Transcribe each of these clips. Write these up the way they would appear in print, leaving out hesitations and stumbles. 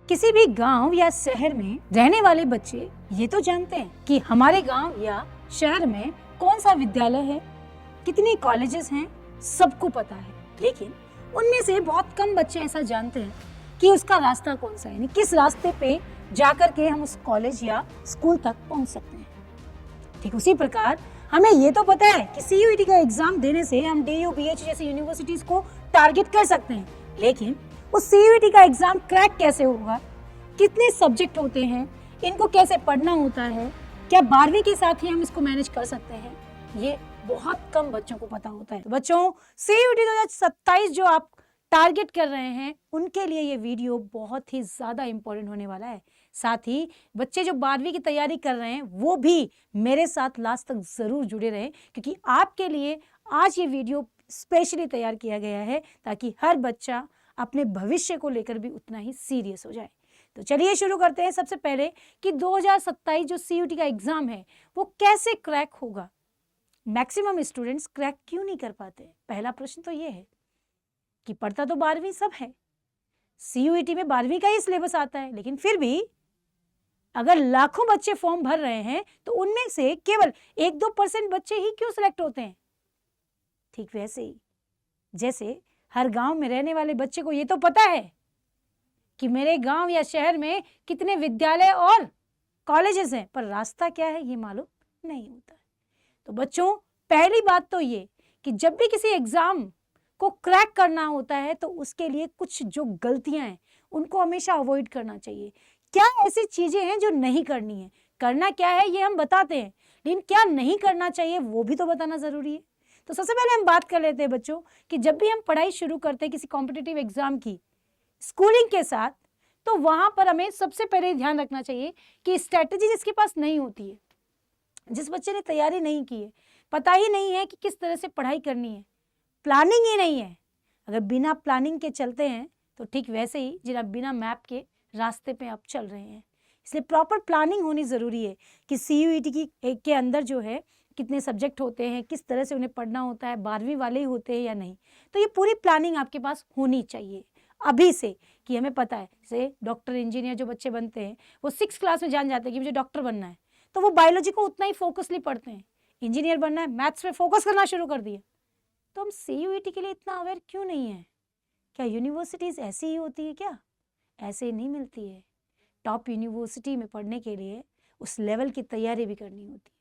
किसी भी गांव या शहर में रहने वाले बच्चे ये तो जानते हैं कि हमारे गांव या शहर में कौन सा विद्यालय है, कितने कॉलेजेस हैं, सबको पता है। लेकिन उनमें से बहुत कम बच्चे ऐसा जानते हैं कि उसका रास्ता कौन सा है, यानी किस रास्ते पे जाकर के हम उस कॉलेज या स्कूल तक पहुंच सकते हैं। ठीक उसी प्रकार हमें ये तो पता है कि CUET का एग्जाम देने से हम DU, BH जैसी यूनिवर्सिटीज को टारगेट कर सकते हैं, लेकिन उस CUET का एग्जाम क्रैक कैसे होगा, कितने सब्जेक्ट होते हैं, इनको कैसे पढ़ना होता है, क्या 12वीं के साथ ही हम इसको मैनेज कर सकते हैं, ये बहुत कम बच्चों को पता होता है। तो बच्चों, CUET 2027 जो आप टारगेट कर रहे हैं उनके लिए ये वीडियो बहुत ही ज्यादा इंपॉर्टेंट होने वाला है। साथ ही बच्चे जो 12वीं की तैयारी कर रहे हैं वो भी मेरे साथ लास्ट तक जरूर जुड़े रहें, क्योंकि आपके लिए आज ये वीडियो स्पेशली तैयार किया गया है ताकि हर बच्चा अपने भविष्य को लेकर भी उतना ही सीरियस हो जाए। तो चलिए शुरू करते हैं। सबसे पहले कि 2027 जो CUET का एग्जाम है वो कैसे क्रैक होगा, मैक्सिमम स्टूडेंट्स क्रैक क्यों नहीं कर पाते। पहला प्रश्न तो ये है कि पढ़ता तो 12वीं सब है, CUET में 12वीं का ही सिलेबस आता है, लेकिन फिर भी अगर लाखों बच्चे फॉर्म भर रहे हैं तो उनमें से केवल 1-2% बच्चे ही क्यों सिलेक्ट होते हैं। ठीक वैसे ही जैसे हर गांव में रहने वाले बच्चे को ये तो पता है कि मेरे गांव या शहर में कितने विद्यालय और कॉलेजेस हैं, पर रास्ता क्या है ये मालूम नहीं होता है। तो बच्चों, पहली बात तो ये कि जब भी किसी एग्जाम को क्रैक करना होता है तो उसके लिए कुछ जो गलतियां हैं उनको हमेशा अवॉइड करना चाहिए। क्या ऐसी चीजें हैं जो नहीं करनी है, करना क्या है ये हम बताते हैं, लेकिन क्या नहीं करना चाहिए वो भी तो बताना जरूरी है। तो सबसे पहले हम बात कर लेते हैं बच्चों कि जब भी हम पढ़ाई शुरू करते हैं किसी कॉम्पिटिटिव एग्जाम की स्कूलिंग के साथ, तो वहां पर हमें सबसे पहले ध्यान रखना चाहिए कि स्ट्रेटेजी जिसके पास नहीं होती है, जिस बच्चे ने तैयारी नहीं की है, पता ही नहीं है कि किस तरह से पढ़ाई करनी है, प्लानिंग ही नहीं है, अगर बिना प्लानिंग के चलते हैं तो ठीक वैसे ही जिना बिना मैप के रास्ते पे आप चल रहे हैं। इसलिए प्रॉपर प्लानिंग होनी ज़रूरी है कि CUET की के अंदर जो है कितने सब्जेक्ट होते हैं, किस तरह से उन्हें पढ़ना होता है, 12वीं वाले ही होते हैं या नहीं। तो ये पूरी प्लानिंग आपके पास होनी चाहिए अभी से, कि हमें पता है जैसे डॉक्टर इंजीनियर जो बच्चे बनते हैं वो 6 क्लास में जान जाते हैं कि मुझे डॉक्टर बनना है, तो वो बायोलॉजी को उतना ही फोकसली पढ़ते हैं। इंजीनियर बनना है, मैथ्स पे फोकस करना शुरू कर दिया। तो हम CUET के लिए इतना अवेयर क्यों नहीं है। क्या यूनिवर्सिटीज़ ऐसी ही होती है क्या? ऐसे ही नहीं मिलती है। टॉप यूनिवर्सिटी में पढ़ने के लिए उस लेवल की तैयारी भी करनी होती है,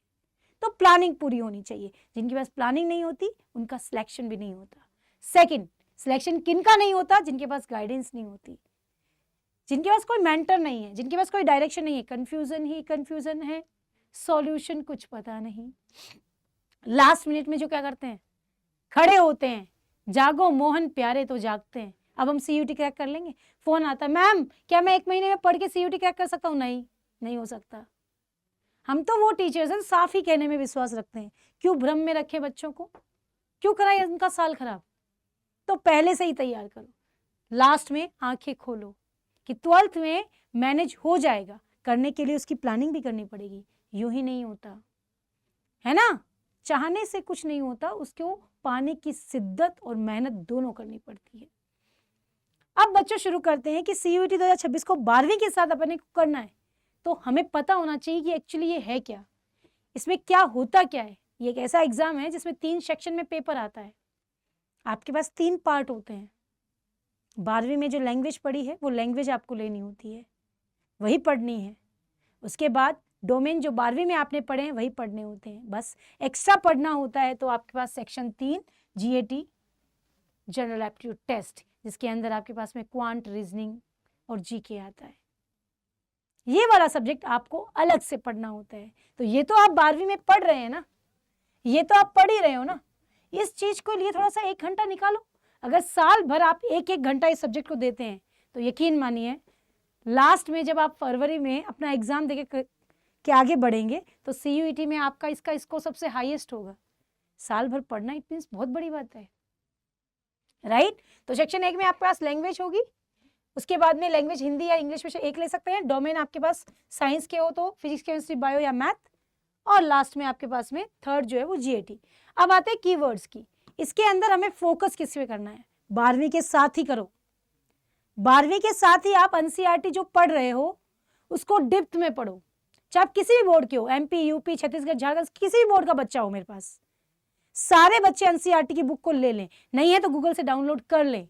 तो प्लानिंग पूरी होनी चाहिए। जिनके पास प्लानिंग नहीं होती उनका सिलेक्शन भी नहीं होता। सेकंड, सिलेक्शन किनका नहीं होता? जिनके पास गाइडेंस नहीं होती, जिनके पास कोई मेंटर नहीं है, जिनके पास कोई डायरेक्शन नहीं है, कंफ्यूजन ही कंफ्यूजन है, सॉल्यूशन कुछ पता नहीं। लास्ट मिनट में जो क्या करते हैं, खड़े होते हैं, जागो मोहन प्यारे तो जागते हैं। अब हम CUET क्रैक कर लेंगे, फोन आता है, मैम क्या मैं 1 महीने में पढ़ के CUET क्रैक कर सकता हूँ? नहीं हो सकता। हम तो वो टीचर्स हैं साफ ही कहने में विश्वास रखते हैं। क्यों भ्रम में रखे बच्चों को, क्यों कराए उनका साल खराब। तो पहले से ही तैयार करो, लास्ट में आंखें खोलो कि 12th में मैनेज हो जाएगा। करने के लिए उसकी प्लानिंग भी करनी पड़ेगी, यूं ही नहीं होता है ना। चाहने से कुछ नहीं होता, उसको पाने की शिद्दत और मेहनत दोनों करनी पड़ती है। अब बच्चों शुरू करते हैं कि CUET 2026 को 12वीं के साथ अपने को करना है, तो हमें पता होना चाहिए कि एक्चुअली ये है क्या, इसमें क्या होता क्या है। ये एक ऐसा एग्जाम है जिसमें 3 सेक्शन में पेपर आता है। आपके पास 3 पार्ट होते हैं। 12वीं में जो लैंग्वेज पढ़ी है वो लैंग्वेज आपको लेनी होती है, वही पढ़नी है। उसके बाद डोमेन जो 12वीं में आपने पढ़े हैं वही पढ़ने होते हैं, बस एक्स्ट्रा पढ़ना होता है। तो आपके पास section 3 GAT general aptitude test, जिसके अंदर आपके पास में क्वांट, रीजनिंग और GK आता है। ये वाला सब्जेक्ट आपको अलग से पढ़ना होता है। तो ये तो आप 12वीं में पढ़ रहे हैं ना, ये तो आप पढ़ ही रहे हो ना। इस चीज को लिए थोड़ा सा 1 घंटा निकालो। अगर साल भर आप 1-1 घंटा इस सब्जेक्ट को देते हैं तो यकीन मानिए लास्ट में जब आप फरवरी में अपना एग्जाम देके के आगे बढ़ेंगे तो CUET में आपका इसका स्कोर सबसे हाईएस्ट होगा। साल भर पढ़ना इट मीन्स बहुत बड़ी बात है, राइट। तो सेक्शन 1 में आपके पास लैंग्वेज होगी, उसके बाद में लैंग्वेज हिंदी या इंग्लिश में से एक ले सकते हैं। डोमेन आपके पास साइंस के हो तो फिजिक्स, केमिस्ट्री, बायो या मैथ, और लास्ट में आपके पास में थर्ड जो है वो GAT। अब आते हैं कीवर्ड्स की। इसके अंदर हमें फोकस किस पे करना है, 12वीं के साथ ही करो। 12वीं के साथ ही आप एनसीईआरटी जो पढ़ रहे हो उसको डेप्थ में पढ़ो, चाहे आप किसी भी बोर्ड के हो, एमपी, यूपी, छत्तीसगढ़, झारखंड, किसी भी बोर्ड का बच्चा हो मेरे पास, सारे बच्चे एनसीईआरटी की बुक को ले लें, नहीं है तो गूगल से डाउनलोड कर लें।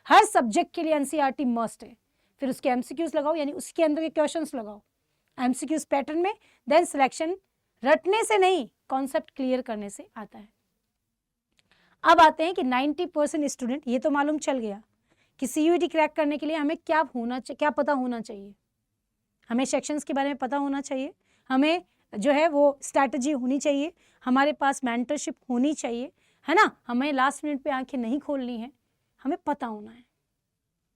हर सब्जेक्ट के लिए एनसीईआरटी मस्ट है। फिर उसके एमसीक्यूज लगाओ, यानी उसके अंदर के क्वेश्चंस लगाओ एमसीक्यूज पैटर्न में, देन सिलेक्शन रटने से नहीं, कॉन्सेप्ट क्लियर करने से आता है। अब आते हैं कि 90% स्टूडेंट, ये तो मालूम चल गया कि सीयूईटी क्रैक करने के लिए हमें क्या पता होना चाहिए। हमें सेक्शंस के बारे में पता होना चाहिए, हमें जो है वो स्ट्रैटेजी होनी चाहिए, हमारे पास मेंटरशिप होनी चाहिए, है ना, हमें लास्ट मिनट पे आंखें नहीं खोलनी है, हमें पता होना है।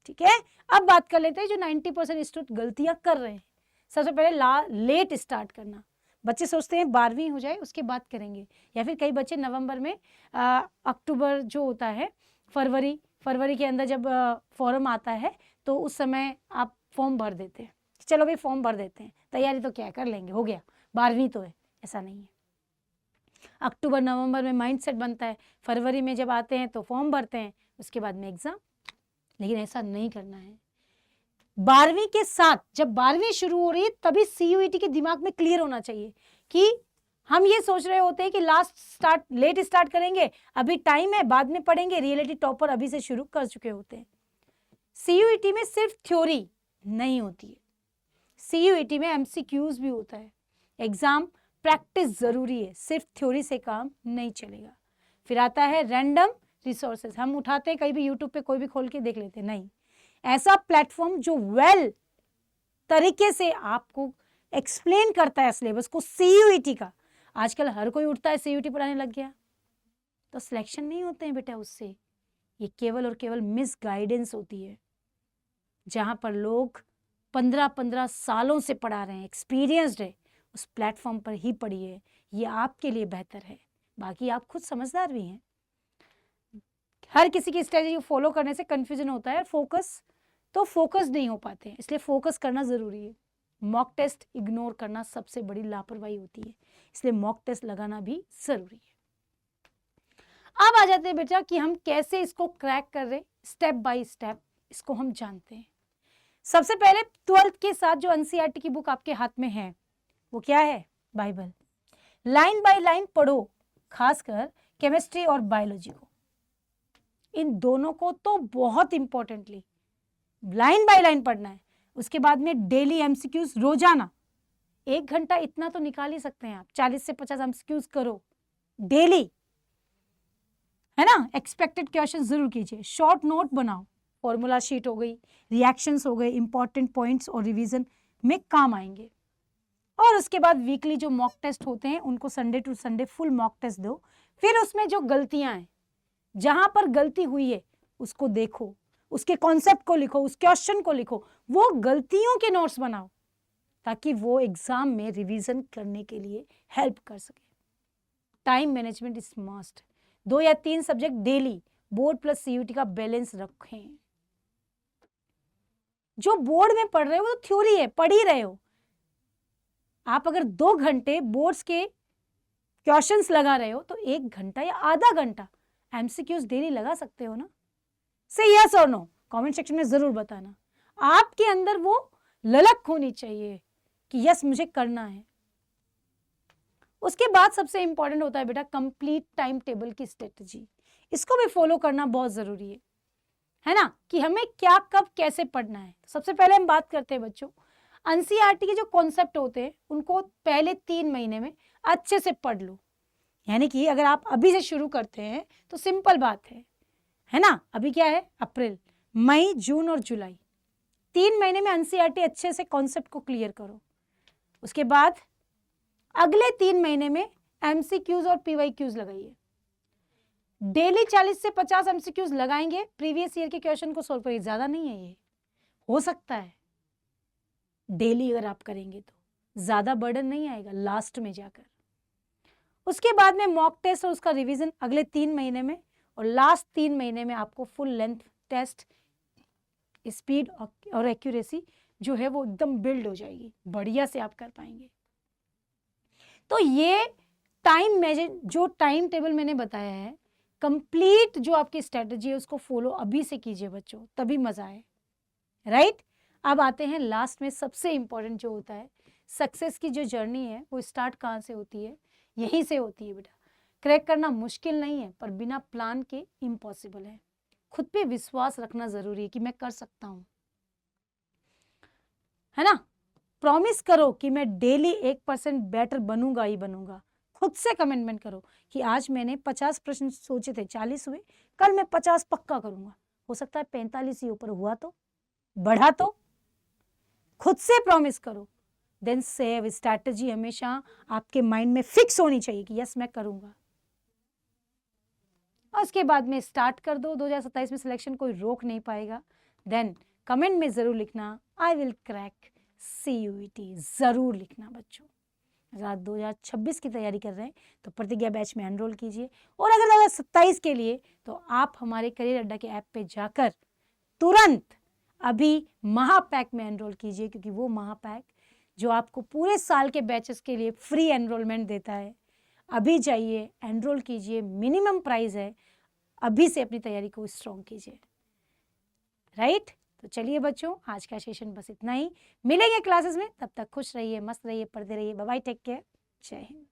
ठीक है, अब बात कर लेते हैं जो 90% स्टूडेंट गलतियां कर रहे हैं। सबसे पहले लेट स्टार्ट करना। बच्चे सोचते हैं 12वीं हो जाए उसके बाद करेंगे, या फिर कई बच्चे नवंबर में अक्टूबर जो होता है, फरवरी के अंदर जब फॉर्म आता है तो उस समय आप फॉर्म भर देते हैं, चलो भाई फॉर्म भर देते हैं, तैयारी तो क्या कर लेंगे, हो गया 12वीं तो है। ऐसा नहीं है। अक्टूबर नवंबर में माइंडसेट बनता है, फरवरी में जब आते हैं तो फॉर्म भरते हैं, उसके बाद में एग्जाम। लेकिन ऐसा नहीं करना है। 12वीं के साथ जब 12वीं शुरू हो रही है तभी सीयूईटी के दिमाग में क्लियर होना चाहिए कि हम ये सोच रहे होते हैं कि लेट स्टार्ट करेंगे, अभी टाइम है, बाद में पढ़ेंगे, रियलिटी टॉपर अभी से शुरू कर चुके होते हैं। सीयूईटी में सिर्फ थ्योरी नहीं होती है, सीयूईटी में एमसीक्यूज भी होता है। एग्जाम प्रैक्टिस जरूरी है, सिर्फ थ्योरी से काम नहीं चलेगा। फिर आता है रैंडम रिसोर्सेज। हम उठाते हैं कहीं भी यूट्यूब पे कोई भी खोल के देख लेते हैं, नहीं, ऐसा प्लेटफॉर्म जो वेल तरीके से आपको एक्सप्लेन करता है सिलेबस को सीयूईटी का। आजकल हर कोई उठता है सीयूईटी पढ़ाने लग गया, तो सिलेक्शन नहीं होते हैं बेटा उससे। ये केवल और केवल मिस गाइडेंस होती है, जहां पर लोग 15-15 सालों से पढ़ा रहे हैं, एक्सपीरियंस्ड है, उस प्लेटफॉर्म पर ही पढ़िए, ये आपके लिए बेहतर है। बाकी आप खुद समझदार भी हैं। हर किसी की स्ट्रेटजी फॉलो करने से कंफ्यूजन होता है, फोकस नहीं हो पाते हैं, इसलिए फोकस करना जरूरी है। मॉक टेस्ट इग्नोर करना सबसे बड़ी लापरवाही होती है, इसलिए मॉक टेस्ट लगाना भी जरूरी है। अब आ जाते हैं बेटा कि हम कैसे इसको क्रैक कर रहे, स्टेप बाय स्टेप इसको हम जानते हैं। सबसे पहले 12th के साथ जो एनसीईआरटी की बुक आपके हाथ में है वो क्या है, बाइबल। लाइन बाय लाइन पढ़ो, खासकर केमिस्ट्री और बायोलॉजी को, इन दोनों को तो बहुत इंपॉर्टेंटली लाइन बाय लाइन पढ़ना है। उसके बाद में डेली एमसीक्यूज रोजाना 1 घंटा इतना तो निकाल ही सकते हैं आप, 40 से 50 एमसीक्यूज करो डेली, है ना। एक्सपेक्टेड क्वेश्चन जरूर कीजिए, शॉर्ट नोट बनाओ, फॉर्मूला शीट हो गई, रिएक्शंस हो गए, इंपॉर्टेंट पॉइंट्स और रिवीजन में काम आएंगे। और उसके बाद वीकली जो मॉक टेस्ट होते हैं उनको Sunday to Sunday full mock test दो। फिर उसमें जो गलतियां हैं, जहां पर गलती हुई है उसको देखो, उसके कॉन्सेप्ट को लिखो, उस क्वेश्चन को लिखो, वो गलतियों के नोट्स बनाओ ताकि वो एग्जाम में रिवीजन करने के लिए हेल्प कर सके। Time management is must. 2 या 3 subject daily board plus CUET का बैलेंस रखें। जो बोर्ड में पढ़ रहे हो वो तो थ्योरी है, पढ़ ही रहे हो। आप अगर 2 घंटे बोर्ड्स के क्वेश्चंस लगा रहे हो तो 1 घंटा या आधा घंटा एमसीक्यूज डेली लगा सकते हो ना। से यस और नो कमेंट सेक्शन में जरूर बताना। आपके अंदर वो ललक होनी चाहिए कि यस मुझे करना है। उसके बाद सबसे इंपॉर्टेंट होता है बेटा कंप्लीट टाइम टेबल की स्ट्रेटजी। इसको भी फॉलो करना बहुत जरूरी है ना, कि हमें क्या कब कैसे पढ़ना है। सबसे पहले हम बात करते हैं बच्चों, एनसीईआरटी के जो कॉन्सेप्ट होते हैं उनको पहले 3 महीने में अच्छे से पढ़ लो। यानी कि अगर आप अभी से शुरू करते हैं तो सिंपल बात है ना, अभी क्या है, अप्रैल, मई, जून और जुलाई, 3 महीने में एनसीईआरटी अच्छे से कॉन्सेप्ट को क्लियर करो। उसके बाद अगले 3 महीने में एमसीक्यूज और पीवाईक्यूज लगाइए। डेली 40 से 50 एमसीक्यूज लगाएंगे, प्रीवियस ईयर के क्वेश्चन को सोल्व करिए। ज्यादा नहीं है, ये हो सकता है डेली अगर आप करेंगे तो ज्यादा बर्डन नहीं आएगा लास्ट में जाकर। उसके बाद में मॉक टेस्ट और उसका रिवीजन अगले 3 महीने में, और लास्ट 3 महीने में आपको फुल लेंथ टेस्ट, स्पीड और एक्यूरेसी जो है वो एकदम बिल्ड हो जाएगी, बढ़िया से आप कर पाएंगे। तो ये जो टाइम टेबल मैंने बताया है, कंप्लीट जो आपकी स्ट्रेटजी है उसको फॉलो अभी से कीजिए बच्चों, तभी मजा आए। राइट। अब आते हैं लास्ट में सबसे इंपॉर्टेंट जो होता है, सक्सेस की जो जर्नी है वो स्टार्ट कहाँ से होती है? यहीं से होती है बेटा। क्रैक करना मुश्किल नहीं है, पर बिना प्लान के इम्पॉसिबल है। खुद पे विश्वास रखना जरूरी है कि मैं कर सकता हूं, है ना। प्रॉमिस करो कि मैं डेली 1% बेटर बनूंगा ही बनूंगा। खुद से कमिटमेंट करो कि आज मैंने 50 प्रश्न सोचे थे, 40 हुए, कल मैं 50 पक्का करूंगा। हो सकता है 45 ही ऊपर हुआ तो, बढ़ा तो। खुद से प्रॉमिस करो। देन सेव स्ट्रैटेजी हमेशा आपके माइंड में फिक्स होनी चाहिए कि यस मैं करूंगा। और उसके बाद में स्टार्ट कर दो। 2027 में सिलेक्शन कोई रोक नहीं पाएगा। देन कमेंट में जरूर लिखना आई विल क्रैक CUET, जरूर लिखना बच्चों। अगर 2026 की तैयारी कर रहे हैं तो प्रतिज्ञा बैच में एनरोल कीजिए, और अगर 2027 के लिए तो आप हमारे करियर अड्डा के ऐप पे जाकर तुरंत अभी महापैक में एनरोल कीजिए, क्योंकि वो महापैक जो आपको पूरे साल के बैचेस के लिए फ्री एनरोलमेंट देता है। अभी जाइए, एनरोल कीजिए, मिनिमम प्राइस है। अभी से अपनी तैयारी को स्ट्रॉन्ग कीजिए, राइट। तो चलिए बच्चों, आज का सेशन बस इतना ही। मिलेंगे क्लासेस में, तब तक खुश रहिए, मस्त रहिए, पढ़ते रहिए। बाय बाय, टेक केयर, जय हिंद।